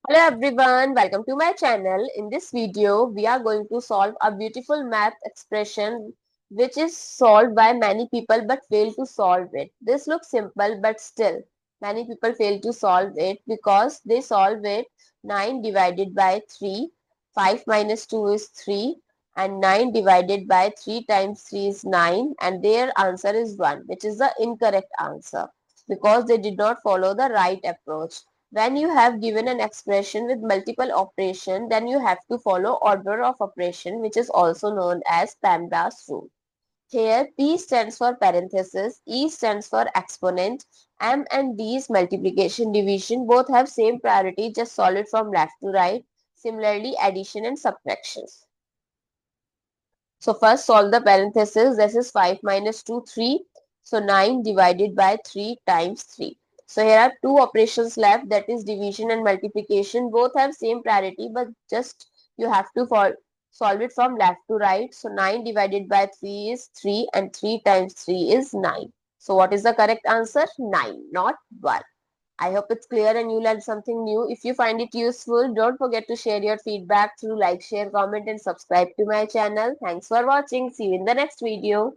Hello everyone, welcome to my channel. In this video, we are going to solve a beautiful math expression which is solved by many people but fail to solve it. This looks simple but still many people fail to solve it because they solve it 9 divided by 3, 5 minus 2 is 3 and 9 divided by 3 times 3 is 9 and their answer is 1, which is the incorrect answer because they did not follow the right approach. When you have given an expression with multiple operation, then you have to follow order of operation, which is also known as PEMDAS rule. Here, P stands for parenthesis, E stands for exponent, M and D's multiplication division both have same priority, just solve it from left to right. Similarly, addition and subtraction. So first solve the parenthesis. This is 5 minus 2, 3. So 9 divided by 3 times 3. So here are two operations left, that is division and multiplication. Both have same priority but just you have to solve it from left to right. So 9 divided by 3 is 3 and 3 times 3 is 9. So what is the correct answer? 9, not 1. I hope it's clear and you learned something new. If you find it useful, don't forget to share your feedback through like, share, comment and subscribe to my channel. Thanks for watching. See you in the next video.